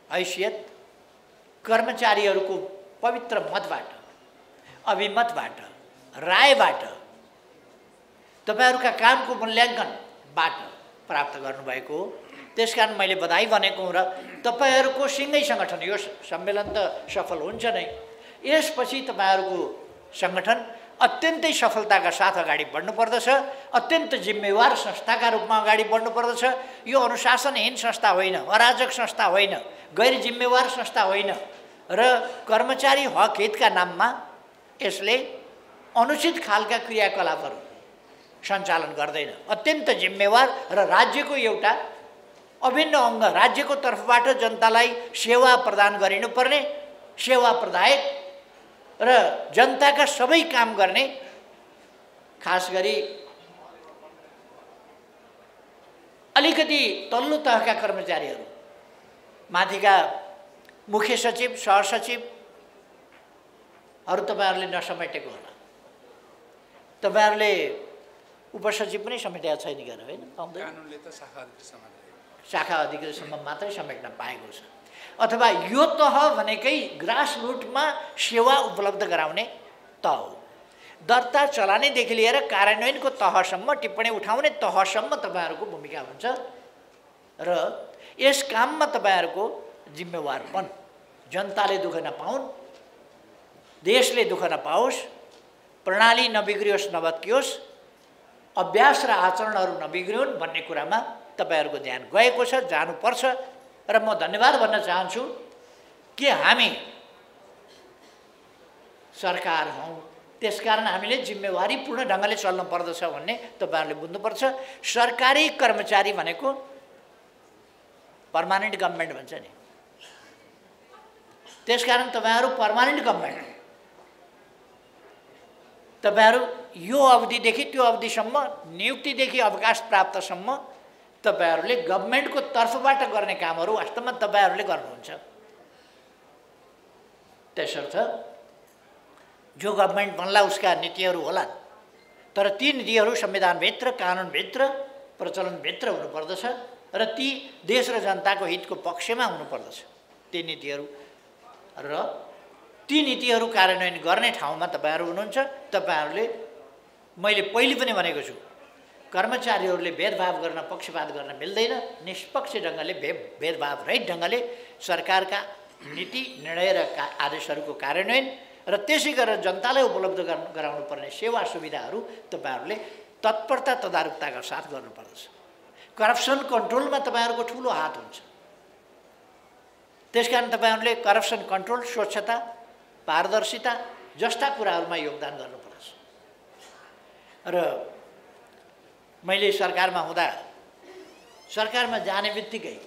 हैसियत कर्मचारीहरूको पवित्र मतबाट, अभिमतबाट, रायबाट, तपाईहरुका कामको मूल्याङ्कनबाट प्राप्त गर्नुभएको हो। त्यसकारण मैले बधाई भनेको हुँ र तपाईहरुको सिँगै संगठन यो सम्मेलन त सफल हुन्छ नै, यसपछि तपाईहरुको संगठन अत्यन्तै सफलताका साथ अगाडि बढ्नुपर्दछ, अत्यन्त जिम्मेवार संस्थाका रूपमा अगाडि बढ्नुपर्दछ। यो अनुशासनहीन संस्था होइन, अराजक संस्था होइन, गैर जिम्मेवार संस्था होइन र कर्मचारी हक हितका नाममा यसले अनुचित खालका क्रियाकलापहरू सञ्चालन गर्दैन। अत्यन्त जिम्मेवार र राज्यको एउटा अभिन्न अङ्ग, राज्यको तर्फबाट जनतालाई सेवा प्रदान गरिनुपर्ने, सेवा प्रदायक र जनताका सबै काम गर्ने, खास गरी अलिकति तल्लो तहका कर्मचारीहरू, माथिका मुख्य सचिव, सहसचिवहरू तपाईहरुले नसमेटेको होला। तपाईहरुले उपसचिव पनि समेटेका छैन गएर हैन, पाउँदैन। कानुनले त शाखा अधिकृतसम्म मात्रै समेट्न पाएको छ। अथवा यो तह भनेकै ग्रासरुटमा सेवा उपलब्ध गराउने तह हो। दर्ता चलानेदेखि लिएर कार्यान्वयनको तहसम्म, टिप्पणी उठाउने तहसम्म तपाईहरुको भूमिका हुन्छ र यस काममा तपाईहरुको जिम्मेवारपन, जनताले दुःख नपाउन्, देशले दुःख नपाओस्, प्रणाली नबिग्रियोस्, नभत्कियोस्, अभ्यास र आचरणहरू नबिग्रियोन् भन्ने कुरामा तपाईहरुको ध्यान गएको छ, जानुपर्छ। र म धन्यवाद भन्न चाहन्छु कि हामी सरकार हौं, त्यसकारण हामीले जिम्मेवारीपूर्ण ढङ्गले चल्नु पर्दछ भन्ने तपाईहरुले बुझ्नुपर्छ। सरकारी कर्मचारी भनेको पर्मानेन्ट गभर्नमेन्ट भन्छ नि, त्यसकारण तपाईहरु पर्मानेन्ट गभर्नमेन्ट, तपाईहरु यो अवधिदेखि त्यो अवधिसम्म, नियुक्तिदेखि अवकाश प्राप्तसम्म तपाईहरुले गभर्नमेन्टको तर्फबाट गर्ने कामहरू वास्तवमा तपाईहरुले गर्नुहुन्छ। त्यसर्थ जो गभर्नमेन्ट बन्ला उसका नीतिहरू होलान्, तर ती नीतिहरू संविधानभित्र, कानुनभित्र, प्रचलनभित्र हुनुपर्दछ र ती देश र जनताको हितको पक्षमा हुनुपर्दछ ती नीतिहरू। र ती नीतिहरू कार्यान्वयन गर्ने ठाउँमा तपाईहरु हुनुहुन्छ। तपाईहरुले, मैले पहिले पनि भनेको छु, कर्मचारीहरूले भेदभाव गर्न, पक्षपात गर्न मिल्दैन। निष्पक्ष ढङ्गले, भेदभाव रहित ढङ्गले सरकारका नीति, निर्णय र आदेशहरूको कार्यान्वयन र त्यसै गरेर जनतालाई उपलब्ध गराउनु पर्ने सेवा सुविधाहरू तपाईहरुले तत्परता, तदारुकताका साथ गर्नुपर्दछ। करप्सन कन्ट्रोलमा तपाईहरुको ठूलो हात हुन्छ। त्यसकारण तपाईहरुले करप्सन कन्ट्रोल, स्वच्छता, पारदर्शिता जस्ता कुराहरूमा योगदान गर्नुपर्छ। र मैले सरकारमा हुँदा, सरकारमा जाने बित्तिकै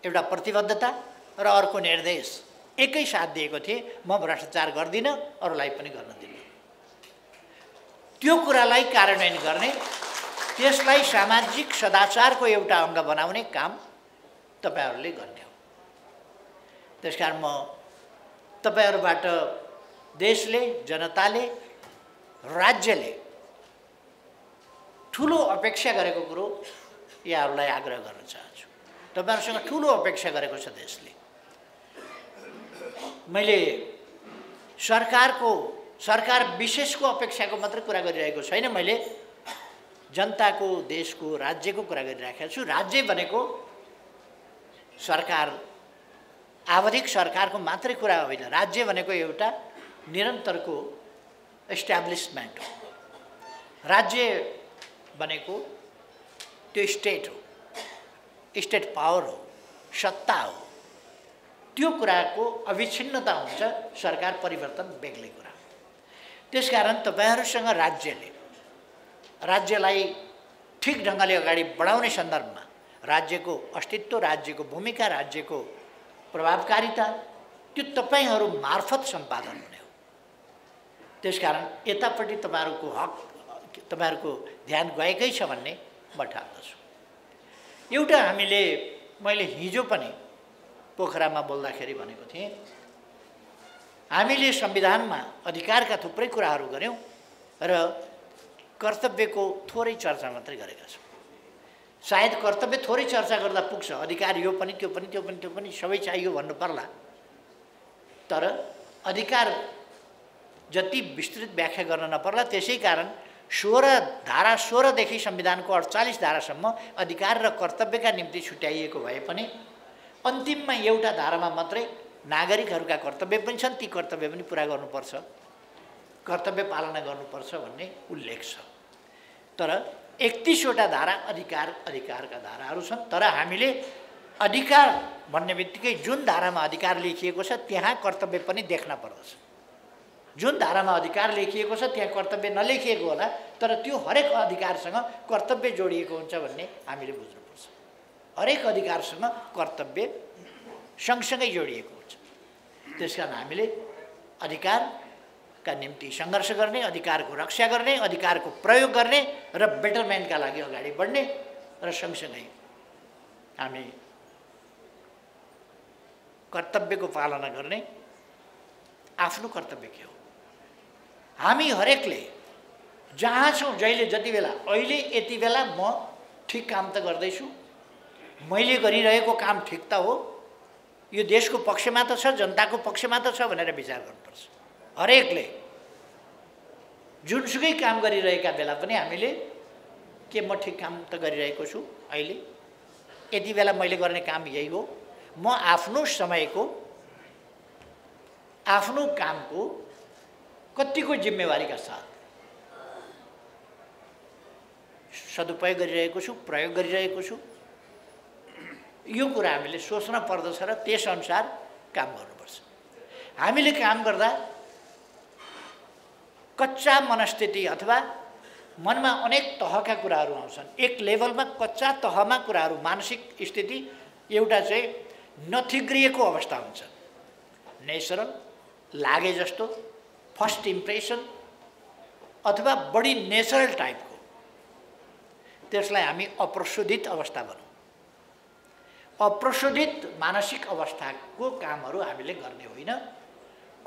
एउटा प्रतिबद्धता र अर्को निर्देश एकै साथ दिएको थिए, म भ्रष्टाचार गर्दिनँ, अरूलाई पनि गर्न दिन्न। त्यो कुरालाई कार्यान्वयन गर्ने, त्यसलाई सामाजिक सदाचारको एउटा अङ्ग बनाउने काम तपाईहरुले गर्ने हो। त्यसकारण म तपाईहरुबाट देशले, जनताले, राज्यले ठूलो अपेक्षा गरेको कुरो यहाँहरूलाई आग्रह गर्न चाहन्छु। तपाईहरुसँग ठूलो अपेक्षा गरेको छ देशले। मैले सरकार विशेषको अपेक्षाको मात्र कुरा गरिरहेको छैन, मैले जनताको, देशको, राज्यको कुरा गरिरहेको छु। राज्य भनेको सरकार, आवधिक सरकारको मात्रै कुरा होइन। राज्य भनेको एउटा निरन्तरको एस्टाब्लिसमेन्ट हो। राज्य भनेको त्यो स्टेट हो, स्टेट पावर हो, सत्ता हो। त्यो कुराको अविच्छिन्नता हुन्छ, सरकार परिवर्तन बेग्लै कुरा। त्यसकारण तपाईहरुसँग राज्यलाई ठिक ढङ्गले अगाडि बढाउने सन्दर्भमा राज्यको अस्तित्व, राज्यको भूमिका, राज्यको प्रभावकारिता त्यो तपाईहरु मार्फत सम्पादन हुने हो। त्यसकारण यतापट्टि तपाईहरुको हक, तपाईहरुको ध्यान गएकै छ भन्ने म ठान्दछु। एउटा मैले हिजो पनि पोखरामा बोल्दाखेरि भनेको थिएँ, हामीले संविधानमा अधिकारका थुप्रै कुराहरू गर्यौं र कर्तव्यको थोरै चर्चा मात्रै गरेका छौं। सायद कर्तव्य थोरै चर्चा गर्दा पुग्छ, अधिकार यो पनि त्यो पनि त्यो पनि त्यो पनि सबै चाहियो भन्नु पर्ला, तर अधिकार जति विस्तृत व्याख्या गर्न नपर्ला। त्यसै कारण 16 देखि संविधानको 48 धारासम्म अधिकार र कर्तव्यका निम्ति छुट्याइएको भए पनि अन्तिममा एउटा धारामा मात्रै नागरिकहरूका कर्तव्य पनि छन्, ती कर्तव्य पनि पुरा गर्नुपर्छ, कर्तव्य पालना गर्नुपर्छ भन्ने उल्लेख छ। तर 31वटा धारा अधिकारका धाराहरू छन्। तर हामीले अधिकार भन्ने बित्तिकै जुन धारामा अधिकार लेखिएको छ त्यहाँ कर्तव्य पनि देख्न पर्दछ। जुन धारामा अधिकार लेखिएको छ त्यहाँ कर्तव्य नलेखिएको होला, तर त्यो हरेक अधिकारसँग कर्तव्य जोडिएको हुन्छ भन्ने हामीले बुझ्नुपर्छ। हरेक अधिकारसँग कर्तव्य सँगसँगै जोडिएको हुन्छ। त्यसकारण हामीले अधिकारका निम्ति सङ्घर्ष गर्ने, अधिकारको रक्षा गर्ने, अधिकारको प्रयोग गर्ने र बेटरमेन्टका लागि अगाडि बढ्ने र सँगसँगै हामी कर्तव्यको पालना गर्ने। आफ्नो कर्तव्य के हो? हामी हरेकले जहाँ छौँ, जहिले जति बेला, अहिले यति बेला म ठिक काम त गर्दैछु, मैले गरिरहेको काम ठिक त हो, यो देशको पक्षमा त छ, जनताको पक्षमा त छ भनेर विचार गर्नुपर्छ। हरेकले जुनसुकै काम गरिरहेका बेला पनि हामीले के म ठिक काम त गरिरहेको छु, अहिले यति बेला मैले गर्ने काम यही हो, म आफ्नो समयको, आफ्नो कामको कतिको जिम्मेवारीका साथ सदुपयोग गरिरहेको छु, प्रयोग गरिरहेको छु, यो कुरा हामीले सोच्न पर्दछ र त्यसअनुसार काम गर्नुपर्छ। हामीले काम गर्दा कच्चा मनस्थिति अथवा मनमा अनेक तहका कुराहरू आउँछन्। एक लेभलमा कच्चा तहमा कुराहरू, मानसिक स्थिति एउटा चाहिँ नथिग्रिएको अवस्था हुन्छ, नेचरल लागे जस्तो, फर्स्ट इम्प्रेसन अथवा बढी नेचरल टाइपको, त्यसलाई हामी अप्रशोधित अवस्था भनौँ। अप्रशोधित मानसिक अवस्थाको कामहरू हामीले गर्ने होइन।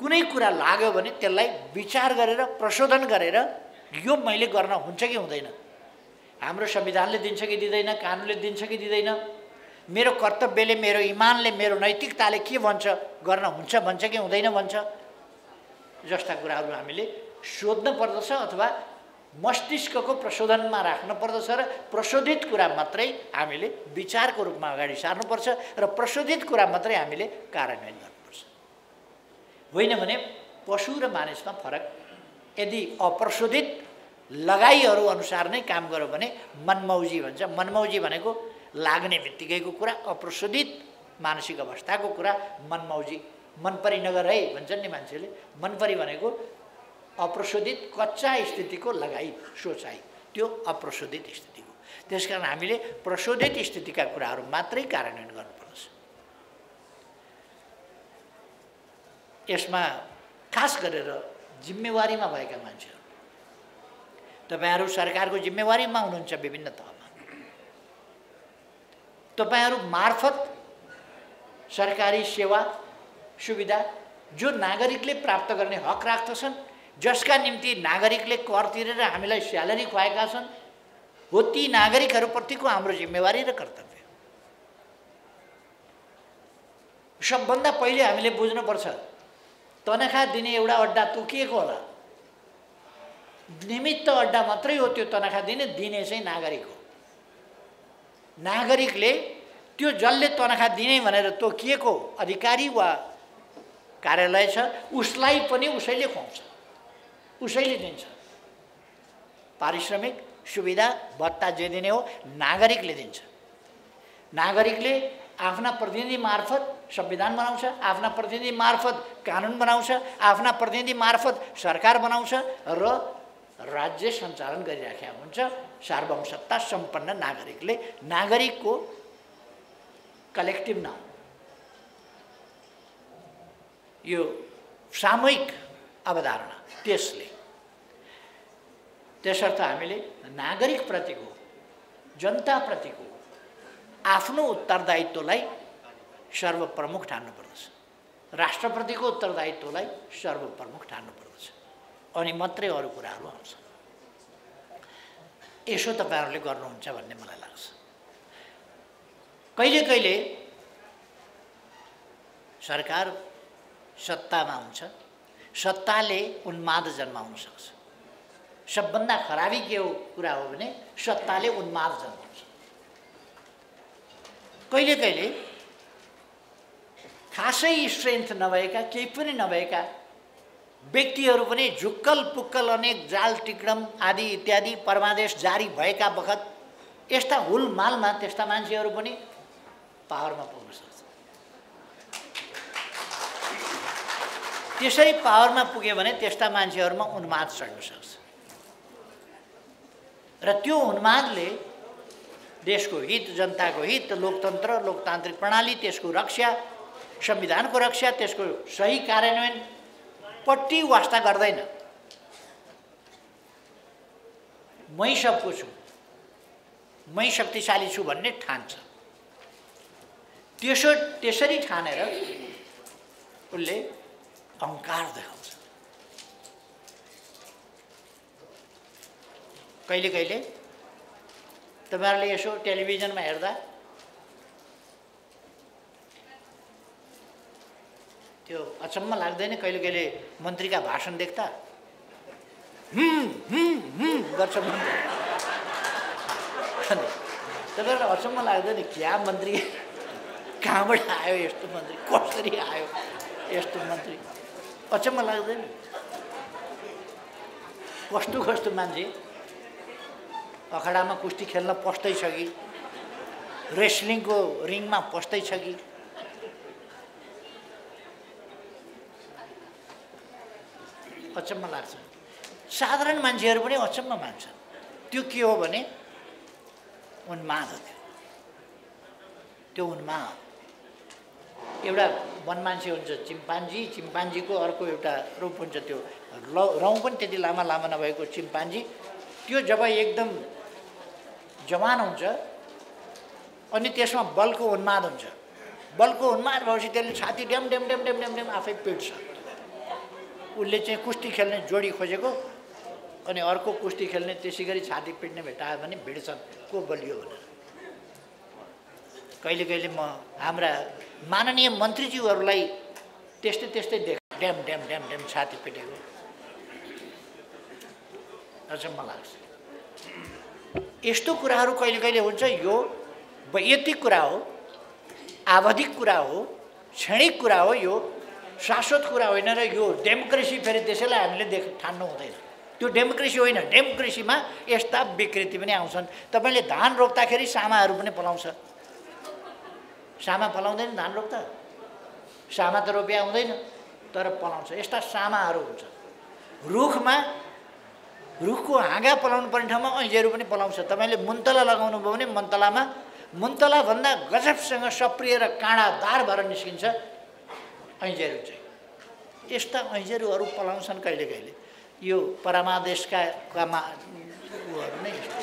कुनै कुरा लाग्यो भने त्यसलाई विचार गरेर, प्रशोधन गरेर यो मैले गर्न हुन्छ कि हुँदैन, हाम्रो संविधानले दिन्छ कि दिँदैन, कानुनले दिन्छ कि दिँदैन, मेरो कर्तव्यले, मेरो इमानले, मेरो नैतिकताले के भन्छ, गर्न हुन्छ भन्छ कि हुँदैन भन्छ, जस्ता कुराहरू हामीले सोध्न पर्दछ अथवा मस्तिष्कको प्रशोधनमा राख्न पर्दछ र प्रशोधित कुरा मात्रै हामीले विचारको रूपमा अगाडि सार्नुपर्छ र प्रशोधित कुरा मात्रै हामीले कार्यान्वयन गर्नुपर्छ। होइन भने पशु र मानिसमा फरक। यदि अप्रशोधित लगाइहरू अनुसार नै काम गर्यो भने मनमौजी भन्छ। मनमौजी भनेको लाग्ने बित्तिकैको कुरा, अप्रशोधित मानसिक अवस्थाको कुरा मनमौजी, मनपरी नगर है भन्छन् नि मान्छेले। मनपरी भनेको अप्रशोधित कच्चा स्थितिको लगाई, सोचाइ, त्यो अप्रशोधित स्थिति हो। त्यसकारण हामीले प्रशोधित स्थितिका कुराहरू मात्रै कार्यान्वयन गर्नुपर्छ। यसमा खास गरेर जिम्मेवारीमा भएका मान्छेहरू, तपाईहरू सरकारको जिम्मेवारीमा हुनुहुन्छ, विभिन्न तहमा तपाईहरू मार्फत सरकारी सेवा सुविधा जो नागरिकले प्राप्त गर्ने हक राख्दछन्, जसका निम्ति नागरिकले कर तिरेर हामीलाई स्यालेरी खुवाएका छन्, हो ती नागरिकहरूप्रतिको हाम्रो जिम्मेवारी र कर्तव्य। सबभन्दा पहिले हामीले बुझ्नुपर्छ, तनखा दिने एउटा अड्डा तोकिएको होला, निमित्त अड्डा मात्रै हो त्यो तनखा दिने चाहिँ नागरिक हो। नागरिकले त्यो जसले तनखा दिने भनेर तोकिएको अधिकारी वा कार्यालय छ, उसलाई पनि उसैले खुवाउँछ, उसैले दिन्छ। पारिश्रमिक, सुविधा, भत्ता जे दिने हो नागरिकले दिन्छ। नागरिकले आफ्ना प्रतिनिधि मार्फत संविधान बनाउँछ, आफ्ना प्रतिनिधि मार्फत कानुन बनाउँछ, आफ्ना प्रतिनिधि मार्फत सरकार बनाउँछ र राज्य सञ्चालन गरिराखेका हुन्छ। सार्वभौम सत्ता सम्पन्न नागरिकले, नागरिकको कलेक्टिभ नाउन, यो सामूहिक अवधारणा, त्यसर्थ हामीले नागरिकप्रतिको, जनताप्रतिको आफ्नो उत्तरदायित्वलाई सर्वप्रमुख ठान्नुपर्दछ, राष्ट्रप्रतिको उत्तरदायित्वलाई सर्वप्रमुख ठान्नुपर्दछ, अनि मात्रै अरू कुराहरू आउँछ। यसो तपाईहरूले गर्नुहुन्छ भन्ने मलाई लाग्छ। कहिले कहिले सरकार सत्तामा हुन्छ, सत्ताले उन्माद जन्माउन सक्छ। सबभन्दा खराबी के हो कुरा हो भने सत्ताले उन्माद जन्माउँछ। कहिले कहिले खासै स्ट्रेन्थ नभएका, केही पनि नभएका व्यक्तिहरू पनि झुक्कल पुक्कल अनेक जाल टिक्रम आदि इत्यादि परमादेश जारी भएका बखत यस्ता हुलमालमा त्यस्ता मान्छेहरू पनि पावरमा पुग्न सक्छ। त्यसरी पावरमा पुग्यो भने त्यस्ता मान्छेहरूमा उन्माद चढ्न सक्छ र त्यो उन्मादले देशको हित, जनताको हित, लोकतन्त्र, लोकतान्त्रिक प्रणाली, त्यसको रक्षा, संविधानको रक्षा, त्यसको सही कार्यान्वयन पट्टि वास्ता गर्दैन। मै सबको छु, मै शक्तिशाली छु भन्ने ठान्छ। त्यसरी ठानेर उसले अहङ्कार देखाउँछ। कहिले कहिले तपाईहरुले यसो टेलिभिजनमा हेर्दा त्यो अचम्म लाग्दैन? कहिले कहिले मन्त्रीका भाषण देख्दा गर्छ मन्त्री। तपाईहरुलाई अचम्म लाग्दैन? क्या मन्त्री, कहाँबाट आयो यस्तो मन्त्री, कसरी आयो यस्तो मन्त्री? अचम्म लाग्दैन? कस्तो कस्तो मान्छे अखाडामा कुस्ती खेल्न पस्दै छ कि रेस्लिङको रिङमा पस्दै छ कि अचम्म लाग्छ। साधारण मान्छेहरू पनि अचम्म मान्छन्। त्यो के हो भने उन्माद हो। त्यो उन्माद एउटा वन मान्छे हुन्छ चिम्पान्जी, चिम्पान्जीको अर्को एउटा रूप हुन्छ त्यो रौँ पनि त्यति लामा लामा नभएको चिम्पान्जी। त्यो जब एकदम जवान हुन्छ अनि त्यसमा बलको उन्माद हुन्छ। बलको उन्माद भएपछि त्यसले छाती ड्याम ड्याम ड्याम ड्याम ड्याम ड्याम आफै पिट्छ। उसले चाहिँ कुस्ती खेल्ने जोडी खोजेको अनि अर्को कुस्ती खेल्ने त्यसै गरी छाती पिट्ने भेटायो भने भिड्छन् को बलियो भनेर। कहिले कहिले म हाम्रा माननीय मन्त्रीज्यूहरूलाई त्यस्तै त्यस्तै देख ड्याम ड्याम ड्याम ड्याम छाती पिटेको अचम्म लाग्छ। यस्तो कुराहरू कहिले कहिले हुन्छ। यो वैयक्तिक कुरा हो, आवधिक कुरा हो, क्षणिक कुरा हो, यो शाश्वत कुरा होइन। र यो डेमोक्रेसी फेरि त्यसैलाई हामीले ठान्नु हुँदैन। त्यो डेमोक्रेसी होइन। डेमोक्रेसीमा यस्ता विकृति पनि आउँछन्। तपाईँले धान रोप्दाखेरि सामाहरू पनि पलाउँछ। सामा पलाउँदैन धान रोप्दा? सामा त रोपिया हुँदैन तर पलाउँछ। यस्ता सामाहरू हुन्छ। रुखको हाँगा पलाउनु पर्ने ठाउँमा ऐँजेहरू पनि पलाउँछ। तपाईँले मुन्तला लगाउनु भयो भने मुन्तलाभन्दा गजबसँग सप्रिएर काँडादार भएर निस्किन्छ ऐँजेहरू चाहिँ। यस्ता ऐँजेरूहरू पलाउँछन् कहिले कहिले। यो परमादेशका उहरू नै यस्तो।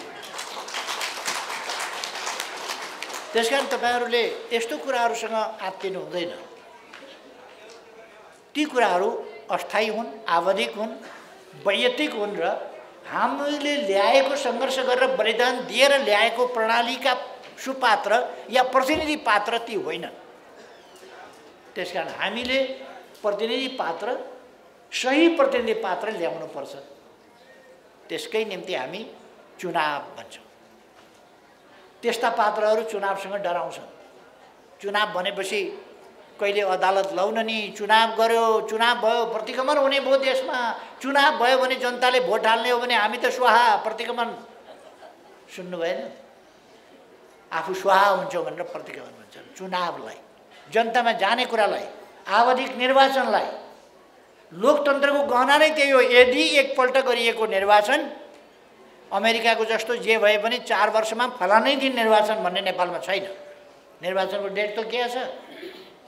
त्यसकारण तपाईँहरूले यस्तो कुराहरूसँग आत्तिनु हुँदैन। ती कुराहरू अस्थायी हुन्, आवधिक हुन्, वैयक्तिक हुन् र हामीले ल्याएको सङ्घर्ष गरेर बलिदान दिएर ल्याएको प्रणालीका सुपात्र या प्रतिनिधि पात्र ती होइनन्। त्यसकारण हामीले प्रतिनिधि पात्र, सही प्रतिनिधि पात्र ल्याउनुपर्छ। त्यसकै निम्ति हामी चुनाव भन्छौँ। त्यस्ता पात्रहरू चुनावसँग डराउँछन्। चुनाव भनेपछि कहिले अदालत लौन नि, चुनाव गर्यो, चुनाव भयो, प्रतिगमन हुने भयो देशमा, चुनाव भयो भने जनताले भोट हाल्ने हो भने हामी त स्वाहा, प्रतिगमन सुन्नु भएन? आफू स्वाहा हुन्छौँ भनेर प्रतिगमन भन्छन्। चुनावलाई, जनतामा जाने कुरालाई, आवधिक निर्वाचनलाई, लोकतन्त्रको गहना नै त्यही हो। यदि एकपल्ट गरिएको निर्वाचन अमेरिकाको जस्तो जे भए पनि 4 वर्षमा फलानै दिन निर्वाचन भन्ने नेपालमा छैन। निर्वाचनको डेट त के छ?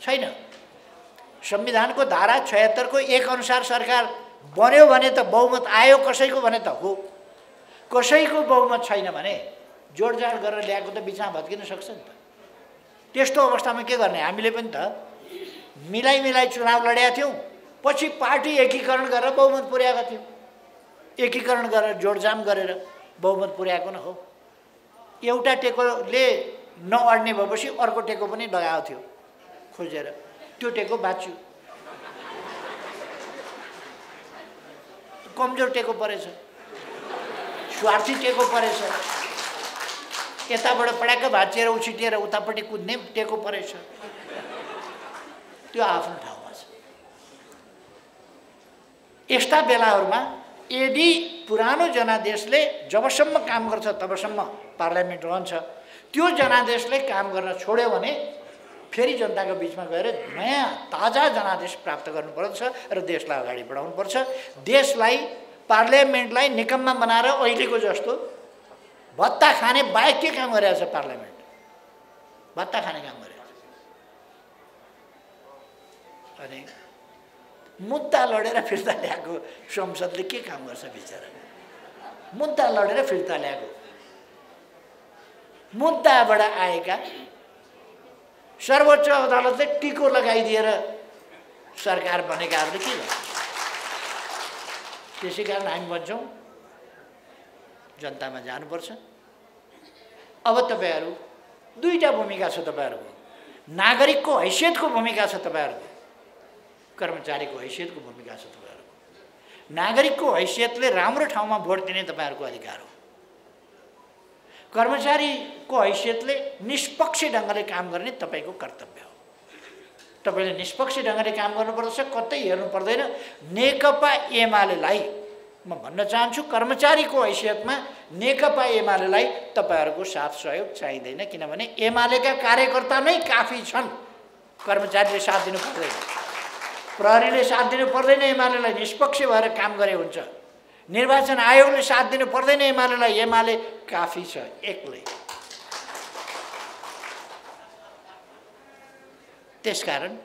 छैन। संविधानको धारा 76 को 1 अनुसार सरकार बन्यो भने त बहुमत आयो कसैको भने त हो। कसैको बहुमत छैन भने जोडजाड गरेर ल्याएको त बिचमा भत्किन सक्छ नि त। त्यस्तो अवस्थामा के गर्ने? हामीले पनि त मिलाई चुनाव लडेका थियौँ। पछि पार्टी एकीकरण गरेर बहुमत पुर्याएका थियौँ। एकीकरण गरेर जोडजाम गरेर बहुमत पुर्याएको न हो। एउटा टेकोले नअड्ने भएपछि अर्को टेको पनि लगाएको थियो खोजेर, त्यो टेको बाँच्यो। कमजोर टेको परेछ, स्वार्थी टेको परेछ, यताबाट पड्याक्क भाँचिएर उछिटिएर उतापट्टि कुद्ने टेको परेछ, त्यो आफ्नो ठाउँमा छ। यस्ता बेलाहरूमा यदि पुरानो जनादेशले जबसम्म काम गर्छ तबसम्म पार्लियामेन्ट रहन्छ, त्यो जनादेशले काम गर्न छोड्यो भने फेरि जनताको बिचमा गएर नयाँ ताजा जनादेश प्राप्त गर्नुपर्छ र देशलाई अगाडि बढाउनुपर्छ। देशलाई पार्लियामेन्टलाई निकम्मा बनाएर अहिलेको जस्तो भत्ता खाने बाहेक के काम गरिरहेको छ पार्लियामेन्ट? भत्ता खाने काम गरिरहेको छ। अनि मुद्दा लडेर फिर्ता ल्याएको संसदले के काम गर्छ बिचरा? मुद्दा लडेर फिर्ता ल्याएको मुद्दाबाट आएका सर्वोच्च अदालतले टिको लगाइदिएर सरकार बनेकाहरूले के गर्छ? त्यसै कारण हामी भन्छौँ जनतामा जानुपर्छ। अब तपाईहरू दुईटा भूमिका छ तपाईहरूको, नागरिकको हैसियतको भूमिका छ तपाईहरूको, कर्मचारीको हैसियतको भूमिका छ तपाईहरूको। नागरिकको हैसियतले राम्रो ठाउँमा भोट दिने तपाईहरूको अधिकार हो। कर्मचारीको हैसियतले निष्पक्ष ढङ्गले काम गर्ने तपाईको कर्तव्य हो। तपाईले निष्पक्ष ढङ्गले काम गर्नुपर्छ, कतै हेर्नु पर्दैन। नेकपा एमालेलाई म भन्न चाहन्छु, कर्मचारीको हैसियतमा नेकपा एमालेलाई तपाईहरूको साथ सहयोग चाहिँदैन, किनभने एमालेका कार्यकर्ता नै काफी छन्। कर्मचारीले साथ दिनु पर्दैन, प्रहरीले साथ दिनु पर्दैन, एमालेलाई निष्पक्ष भएर काम गरे हुन्छ। निर्वाचन आयोगले साथ दिनु पर्दैन एमालेलाई, एमाले काफी छ एक्लै। त्यसकारण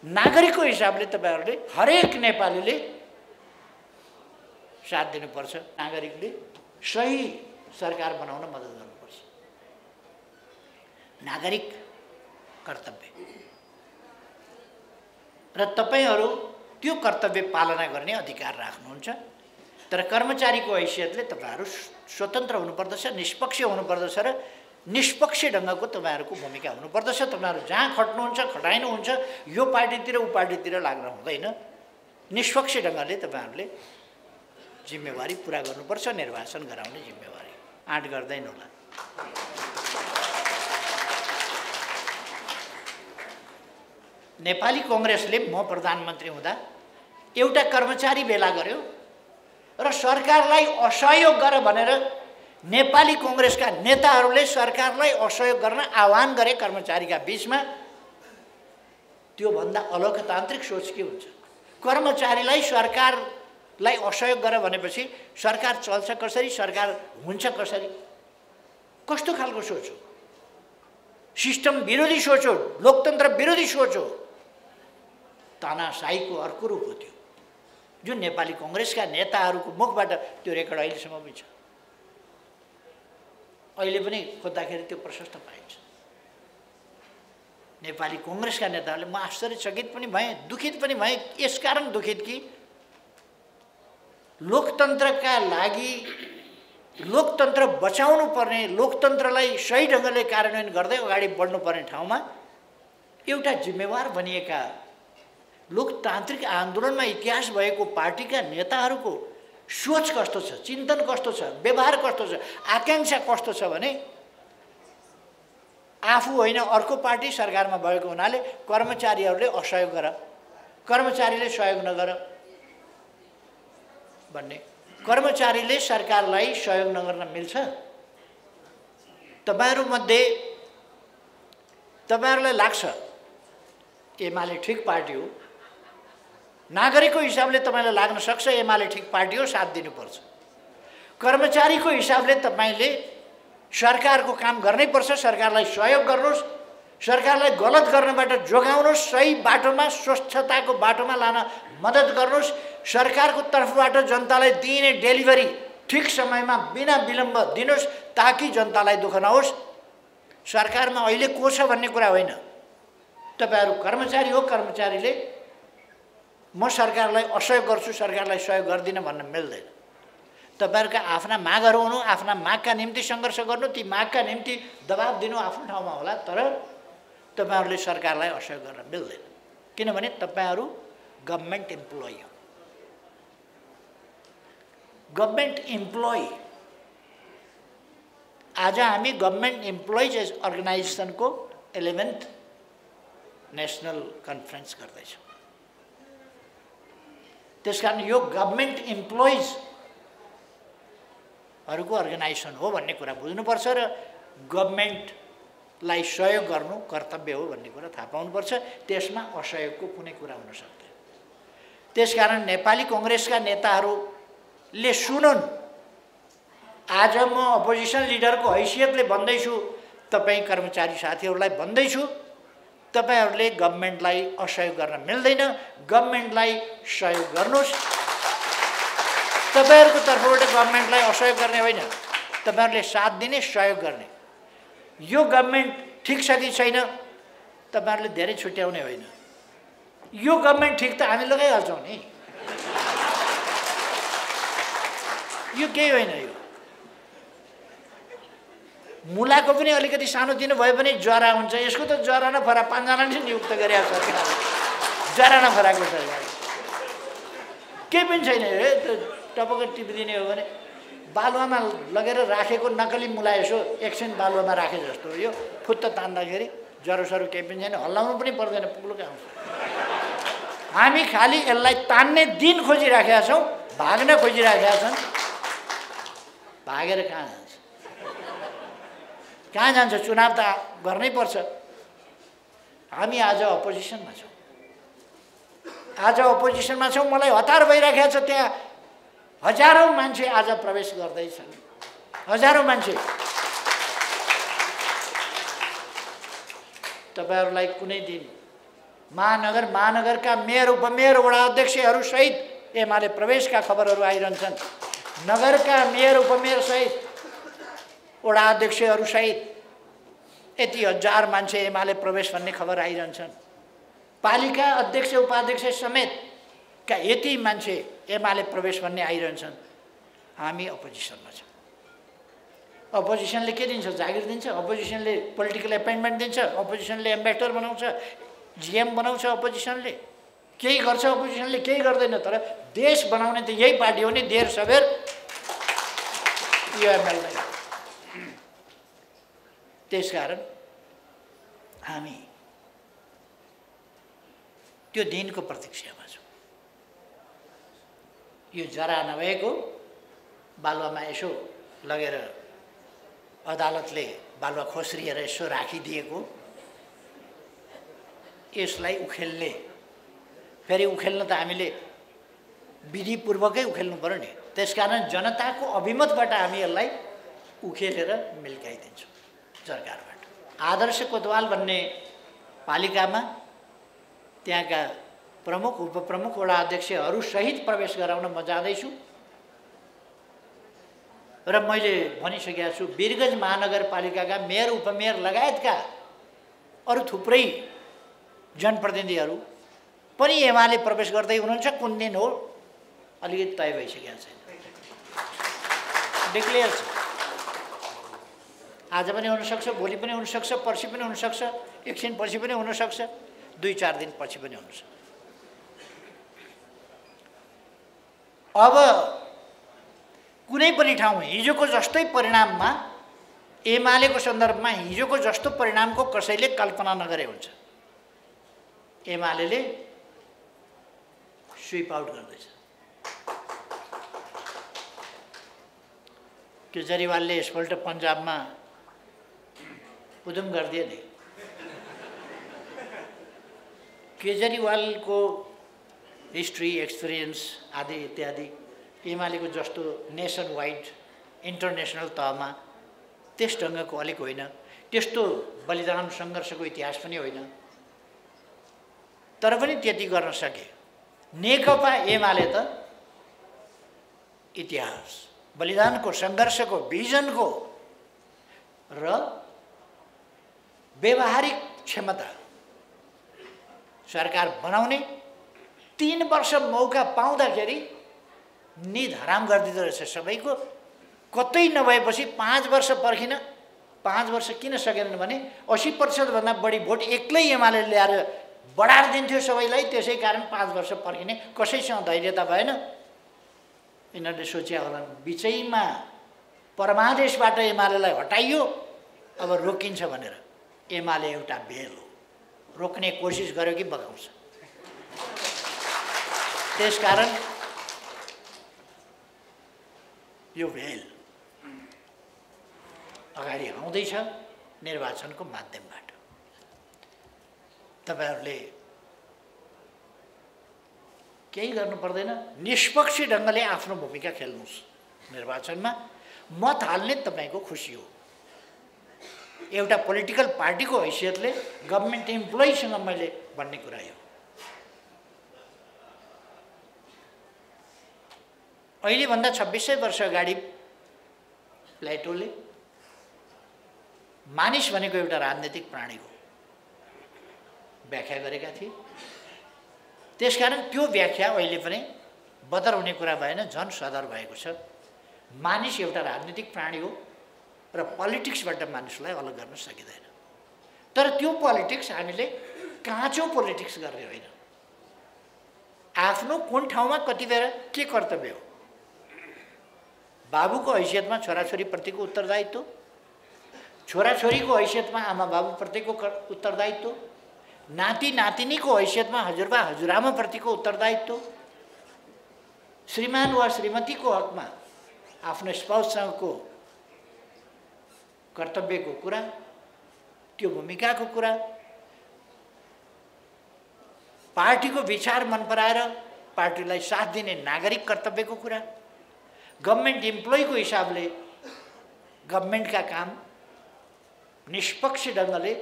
नागरिकको हिसाबले तपाईहरूले हरेक नेपालीले साथ दिनुपर्छ। नागरिकले सही सरकार बनाउन मद्दत गर्नुपर्छ। नागरिक कर्तव्य र तपाईहरू त्यो कर्तव्य पालना गर्ने अधिकार राख्नुहुन्छ। तर कर्मचारीको हैसियतले तपाईहरू स्वतन्त्र हुनुपर्दछ, निष्पक्ष हुनुपर्दछ र निष्पक्ष ढङ्गको तपाईहरूको भूमिका हुनुपर्दछ। तपाईहरू जहाँ खट्नुहुन्छ खटाइनुहुन्छ, यो पार्टीतिर ऊ पार्टीतिर लाग्न हुँदैन। निष्पक्ष ढङ्गले तपाईहरूले जिम्मेवारी पुरा गर्नुपर्छ, निर्वाचन गराउने जिम्मेवारी। आँट गर्दैन होला। नेपाली कांग्रेसले म प्रधानमन्त्री हुँदा एउटा कर्मचारी भेला गर्यो र सरकारलाई असहयोग गर भनेर नेपाली कांग्रेसका नेताहरूले सरकारलाई असहयोग गर्न आह्वान गरे कर्मचारीका बीचमा। त्यो भन्दा अलोकतान्त्रिक सोच के हुन्छ? कर्मचारीलाई सरकारलाई असहयोग गर भनेपछि सरकार चल्छ कसरी, सरकार हुन्छ कसरी? कस्तो खालको सोच हो? सिस्टम विरोधी सोच हो, लोकतन्त्र विरोधी सोच हो। तानाशाहीको अर्को रूप हो त्यो, जुन नेपाली कांग्रेसका नेताहरूको मुखबाट त्यो रेकर्ड अहिलेसम्म पनि छ। अहिले पनि खोज्दाखेरि त्यो प्रशस्त पाइन्छ। नेपाली कांग्रेसका नेताहरूले, म आश्चर्यचकित पनि भएँ, दुखित पनि भएँ। यसकारण दुखित कि लोकतन्त्रका लागि, लोकतन्त्र बचाउनु पर्ने, लोकतन्त्रलाई सही ढङ्गले कार्यान्वयन गर्दै अगाडि बढ्नुपर्ने ठाउँमा एउटा जिम्मेवार बनिएका लोकतान्त्रिक आन्दोलनमा इतिहास भएको पार्टीका नेताहरूको सोच कस्तो छ, चिन्तन कस्तो छ, व्यवहार कस्तो छ, आकांक्षा कस्तो छ भने आफू होइन अर्को पार्टी सरकारमा भएको हुनाले कर्मचारीहरूले असहयोग गर, कर्मचारीले सहयोग नगर भन्ने। कर्मचारीले सरकारलाई सहयोग नगर्न मिल्छ? तपाईहरुमध्ये तपाईहरुलाई लाग्छ एमाले ठिक पार्टी हो, नागरिकको हिसाबले तपाईलाई लाग्न सक्छ एमाले ठिक पार्टी हो, साथ दिनुपर्छ। कर्मचारीको हिसाबले तपाईले सरकारको काम गर्नै पर्छ, सरकारलाई सहयोग गर्नुस्, सरकारलाई गलत गर्नबाट जोगाउनुस्, सही बाटोमा स्वच्छताको बाटोमा लान मद्दत गर्नुस्, सरकारको तर्फबाट जनतालाई दिइने डेलिभरी ठिक समयमा बिना विलम्ब दिनुस् ताकि जनतालाई दुःख नहोस्। सरकारमा अहिले को छ भन्ने कुरा होइन, तपाईहरु कर्मचारी हो, कर्मचारीले म सरकारलाई असहयोग गर्छु, सरकारलाई सहयोग गर्दिन भन्न मिल्दैन। तपाईहरुका आफ्ना मागहरू हुनु, आफ्ना मागका निम्ति सङ्घर्ष गर्नु, ती मागका निम्ति दबाब दिनु आफ्नो ठाउँमा होला, तर तपाईहरुले सरकारलाई असहयोग गर्न मिल्दैन, किनभने तपाईहरु गभर्नमेन्ट एम्प्लोइ हो। गभर्नमेन्ट एम्प्लोइ आज हामी गभर्नमेन्ट एम्प्लोइज अर्गनाइजेसनको 11th नेसनल कन्फरेन्स गर्दैछौँ। त्यसकारण यो गभर्नमेन्ट एम्प्लोइजहरूको अर्गनाइजेसन हो भन्ने कुरा बुझ्नुपर्छ र गभर्नमेन्टलाई सहयोग गर्नु कर्तव्य हो भन्ने कुरा थाहा पाउनुपर्छ। त्यसमा असहयोगको कुनै कुरा हुन सक्दैन। त्यसकारण नेपाली कांग्रेसका नेताहरूले सुनुन्, आज म अपोजिसन लिडरको हैसियतले भन्दैछु, तपाईँ कर्मचारी साथीहरूलाई भन्दैछु, तपाईहरुले गभर्नमेन्टलाई असहयोग गर्न मिल्दैन। गभर्नमेन्टलाई सहयोग गर्नुस्। तपाईहरुको तर्फबाट गभर्नमेन्टलाई असहयोग गर्ने होइन, तपाईहरुले साथ दिने, सहयोग गर्ने। यो गभर्नमेन्ट ठिक छ कि छैन तपाईहरुले धेरै छुट्याउने होइन। यो गभर्नमेन्ट ठिक त हामी लगाइहाल्छौँ नि, यो केही होइन। यो मुलाको पनि अलिकति सानोतिनो भए पनि जरा हुन्छ। यसको त जरा न फरा 5 जनाले नियुक्त गरेको सरकार, जरा न फराको सरकार केही पनि छैन। टपक्क टिपिदिने हो भने बालुवामा लगेर राखेको नकली मुला यसो एकछिन बालुवामा राखे जस्तो हो। यो फुत्त तान्दाखेरि जरोसरो केही पनि छैन, हल्लाउनु पनि पर्दैन, पुग्लुकै आउँछ। हामी खालि यसलाई तान्ने दिन खोजिराखेका छौँ, भाग्न खोजिराखेका छन्। भागेर कहाँ जान्छ? कहाँ जान्छ? चुनाव त गर्नै पर्छ। हामी आज अपोजिसनमा छौँ, आज अपोजिसनमा छौँ। मलाई हतार भइराखेको छ। त्यहाँ हजारौँ मान्छे आज प्रवेश गर्दैछन्, हजारौँ मान्छे। तपाईहरुलाई कुनै दिन महानगरका मेयर, उपमेयर, वडा अध्यक्षहरू सहित एमाले प्रवेशका खबरहरू आइरहन्छन्। नगरका मेयर, उपमेयर सहित, वडा अध्यक्षहरू सहित यति हजार मान्छे एमाले प्रवेश भन्ने खबर आइरहन्छन्। पालिका अध्यक्ष, उपाध्यक्ष समेत का यति मान्छे एमाले प्रवेश भन्ने आइरहन्छन्। हामी अपोजिसनमा छौँ। अपोजिसनले के दिन्छ? जागिर दिन्छ। अपोजिसनले पोलिटिकल एपोइन्टमेन्ट दिन्छ। अपोजिसनले एम्बेसडर बनाउँछ, जीएम बनाउँछ। अपोजिसनले केही गर्छ, अपोजिसनले केही गर्दैन। तर देश बनाउने त यही पार्टी हो नि, देर सबेर यो एमएलए। त्यसकारण हामी त्यो दिनको प्रतीक्षामा छौँ। यो जरा नभएको बालुवामा यसो लगेर अदालतले बालुवा खोस्रिएर यसो राखिदिएको, यसलाई उखेल्ने, फेरि उखेल्न त हामीले विधिपूर्वकै उखेल्नु पर्यो नि। त्यसकारण जनताको अभिमतबाट हामी यसलाई उखेलेर मिल्काइदिन्छौँ सरकारबाट। आदर्श कोतवाल भन्ने पालिकामा त्यहाँका प्रमुख, उपप्रमुख, वडा अध्यक्षहरू सहित प्रवेश गराउन म जाँदैछु। र मैले भनिसकेको छु, वीरगञ्ज महानगरपालिकाका मेयर, उपमेयर लगायतका अरू थुप्रै जनप्रतिनिधिहरू पनि एमाले प्रवेश गर्दै हुनुहुन्छ। कुन दिन हो अलिकति तय भइसकेको छैन, डिक्लेयर छ। आज पनि हुनसक्छ, भोलि पनि हुनसक्छ, पर्सि पनि हुनसक्छ, एकछिन पछि पनि हुनसक्छ, 2-4 दिन पछि पनि हुनसक्छ। अब कुनै पनि ठाउँ हिजोको जस्तै परिणाममा, एमालेको सन्दर्भमा हिजोको जस्तो परिणामको कसैले कल्पना नगरे हुन्छ। एमालेले स्विप आउट गर्दैछ। केजरीवालले यसपल्ट पन्जाबमा उधम गरिदिए नि। केजरीवालको हिस्ट्री, एक्सपिरियन्स आदि इत्यादि एमालेको जस्तो नेसन वाइड, इन्टरनेसनल तहमा त्यस ढङ्गको अलिक होइन, त्यस्तो बलिदान सङ्घर्षको इतिहास पनि होइन। तर पनि त्यति गर्न सके। नेकपा एमाले त इतिहास, बलिदानको, सङ्घर्षको, भिजनको र व्यवहारिक क्षमता सरकार बनाउने 3 वर्ष मौका पाउँदाखेरि निद हराम गरिदिँदो रहेछ सबैको। कतै नभएपछि 5 वर्ष पर्खिन, 5 वर्ष किन सकेनन् भने 80% बढी भोट एक्लै एमाले ल्याएर बढाएर दिन्थ्यो सबैलाई, त्यसै कारण 5 वर्ष पर्खिने कसैसँग धैर्यता भएन। यिनीहरूले सोचे होला बिचैमा परमादेशबाट एमालेलाई हटाइयो, अब रोकिन्छ भनेर। एमाले एउटा भेल हो, रोक्ने कोसिस गर्यो कि बगाउँछ। त्यसकारण यो भेल अगाडि आउँदैछ निर्वाचनको माध्यमबाट। तपाईहरुले केही गर्नु पर्दैन, निष्पक्ष ढङ्गले आफ्नो भूमिका खेल्नुस्। निर्वाचनमा मत हाल्ने तपाईको खुसी हो। एउटा पोलिटिकल पार्टीको हैसियतले गभर्नमेन्ट इम्प्लोइसँग मैले भन्ने कुरा हो। अहिले भन्दा 2600 वर्ष अगाडि प्लेटोले मानिस भनेको एउटा राजनीतिक प्राणी हो व्याख्या गरेका थिए। त्यसकारण त्यो व्याख्या अहिले पनि बदर हुने कुरा भएन, झन् सदर भएको छ। मानिस एउटा राजनीतिक प्राणी हो र पोलिटिक्सबाट मानिसलाई अलग गर्न सकिँदैन। तर त्यो पोलिटिक्स हामीले काँचो पोलिटिक्स गर्ने होइन। आफ्नो कुन ठाउँमा कति बेला के कर्तव्य हो, बाबुको हैसियतमा छोराछोरीप्रतिको उत्तरदायित्व, छोराछोरीको हैसियतमा आमा बाबुप्रतिको उत्तरदायित्व, नाति नातिनीको हैसियतमा हजुरबा हजुरआमाप्रतिको उत्तरदायित्व, श्रीमान वा श्रीमतीको हकमा आफ्नो स्पाउससँगको कर्तव्यको कुरा, त्यो भूमिकाको कुरा, पार्टीको विचार मन पराएर पार्टीलाई साथ दिने नागरिक कर्तव्यको कुरा, गभर्नमेन्ट इम्प्लोइको हिसाबले गभर्नमेन्टका काम निष्पक्ष ढङ्गले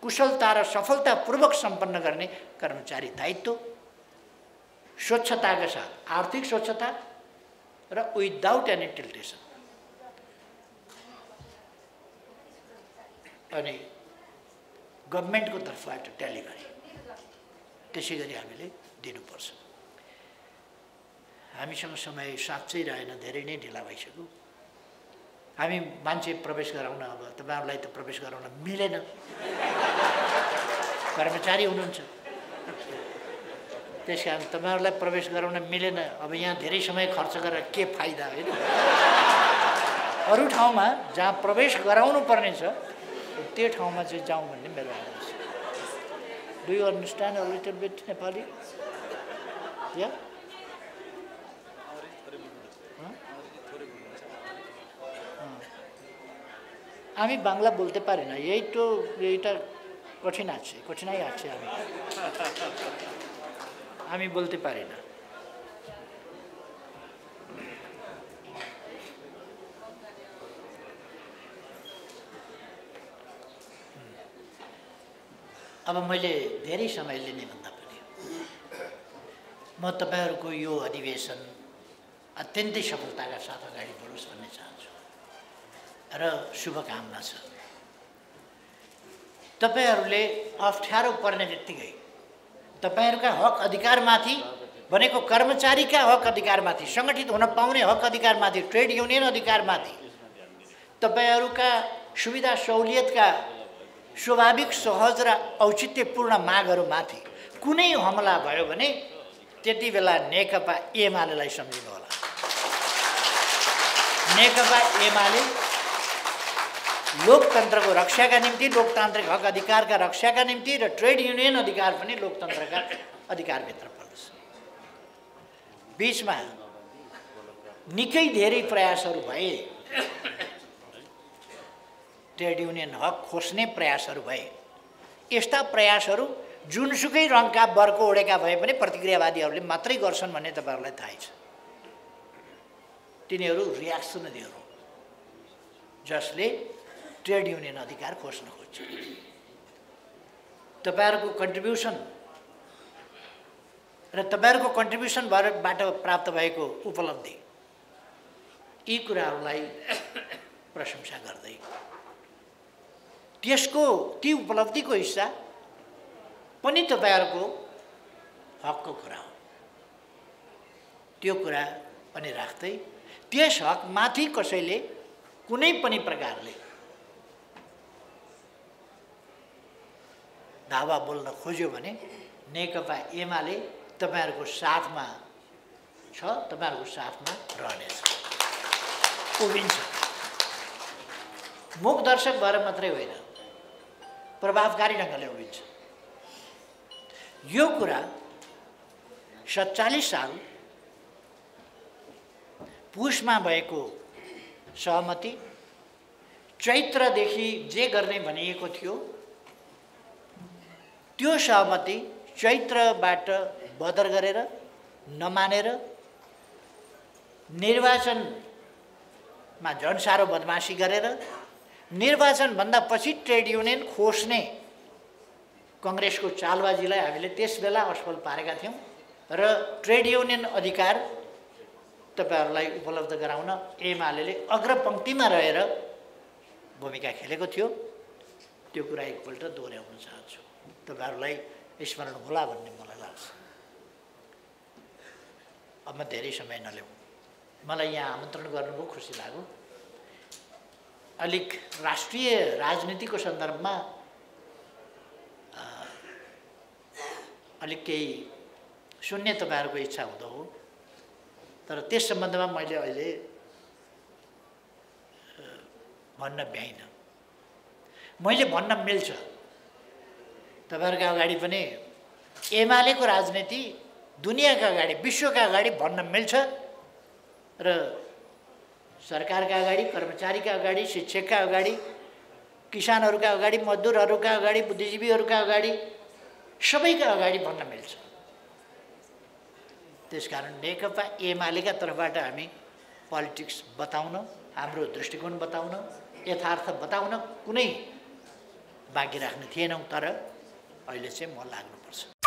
कुशलता र सफलतापूर्वक सम्पन्न गर्ने कर्मचारी दायित्व, स्वच्छताका साथ आर्थिक स्वच्छता र विदाउट एनी टिल्टेसन। अनि गभर्नमेन्टको तर्फबाट डेलिभरी त्यसै गरी हामीले दिनुपर्छ। हामीसँग समय साँच्चै रहेन, धेरै नै ढिला भइसक्यो। हामी मान्छे प्रवेश गराउन, अब तपाईहरुलाई त प्रवेश गराउन मिलेन, कर्मचारी हुनुहुन्छ, त्यसकारण तपाईहरुलाई प्रवेश गराउन मिलेन। अब यहाँ धेरै समय खर्च गरेर के फाइदा होइन। अरू ठाउँमा जहाँ प्रवेश गराउनु पर्ने छ त्यो ठाउँमा चाहिँ जाउँ भन्ने मेरो आग्रह छ। Do you understand a little bit Nepali? या আমি বাংলা বলতে পারি না, এই তো এইটা কঠিন আছে, কঠিনাই আছে। আমি বলতে পারি না। अब मैले धेरै समय लिने भन्दा पनि म तपाईहरुको यो अधिवेशन अत्यन्तै सफलताका साथ अगाडि बढोस् भन्ने चाहन्छु र शुभकामना छ। तपाईहरुले अप्ठ्यारो पर्ने बित्तिकै तपाईहरुका हक अधिकारमाथि भनेको कर्मचारीका हक अधिकारमाथि, संगठित हुन पाउने हक अधिकारमाथि, ट्रेड युनियन अधिकारमाथि, तपाईहरुका सुविधा सहुलियतका स्वाभाविक सहज र औचित्यपूर्ण मागहरुमाथि कुनै हमला भयो भने त्यति बेला नेकपा एमालेलाई सम्झिनु होला। नेकपा एमाले लोकतन्त्रको रक्षाका निम्ति, लोकतान्त्रिक हक अधिकारका रक्षाका निम्ति र ट्रेड युनियन अधिकार पनि लोकतन्त्रका अधिकारभित्र पर्दछ। बीचमा निकै धेरै प्रयासहरू भए, ट्रेड युनियन हक खोज्ने प्रयासहरू भए। यस्ता प्रयासहरू जुनसुकै रङका वर्ग ओढेका भए पनि प्रतिक्रियावादीहरूले मात्रै गर्छन् भन्ने तपाईहरुलाई थाहै छ। तिनीहरू रियाक्सनरीहरू जसले ट्रेड युनियन अधिकार खोज्न खोज्छ। तपाईहरुको कन्ट्रिब्युसन र तपाईहरुको कन्ट्रिब्युसनबाट प्राप्त भएको उपलब्धि, यी कुराहरूलाई प्रशंसा गर्दै ती उपलब्धिको हिस्सा पनि तपाईहरुको हकको कुरा हो। त्यो कुरा पनि राख्दै त्यस हकमाथि कसैले कुनै पनि प्रकारले धावा बोल्न खोज्यो भने नेकपा एमाले तपाईहरुको साथमा छ, तपाईहरुको साथमा रहनेछ, उभिन्छ। मुख दर्शक भएर मात्रै होइन, प्रभावकारी ढङ्गले उभिन्छ। यो कुरा 47 साल पुसमा भएको सहमति, चैत्रदेखि जे गर्ने भनिएको थियो त्यो सहमति चैत्रबाट बदर गरेर नमानेर निर्वाचनमा झन् साह्रो बदमासी गरेर निर्वाचनभन्दा पछि ट्रेड युनियन खोज्ने कांग्रेसको चालबाजीलाई हामीले त्यसबेला असफल पारेका थियौं र ट्रेड युनियन अधिकार तपाईहरुलाई उपलब्ध गराउन एमालेले अग्रपंक्तिमा रहेर भूमिका खेलेको थियो। त्यो कुरा एकपल्ट दोहोर्याउन चाहन्छु, तपाईहरुलाई स्मरण होला भन्ने मलाई लाग्छ। अब म धेरै समय नलिउँ, मलाई यहाँ आमन्त्रण गर्नुभयो, खुसी लाग्यो। अलिक राष्ट्रिय राजनीतिको सन्दर्भमा अलिक केही सुन्ने तपाईहरुको इच्छा हुँदो हो, तर त्यस सम्बन्धमा मैले अहिले भन्न भ्याइन। मैले भन्न मिल्छ, तपाईहरुका अगाडि पनि एमालेको राजनीति दुनियाका अगाडि, विश्वका अगाडि भन्न मिल्छ र सरकारका अगाडि, कर्मचारीका अगाडि, शिक्षकका अगाडि, किसानहरुका अगाडि, मजदुरहरुका अगाडि, बुद्धिजीवीहरुका अगाडि, सबैका अगाडि भन्न मिल्छ। त्यसकारण नेकपा एमालेका तर्फबाट हामी पोलिटिक्स बताउन, हाम्रो दृष्टिकोण बताउन, यथार्थ बताउन कुनै बाँकी राख्ने थिएनौं, तर अहिले चाहिँ म लाग्नुपर्छ।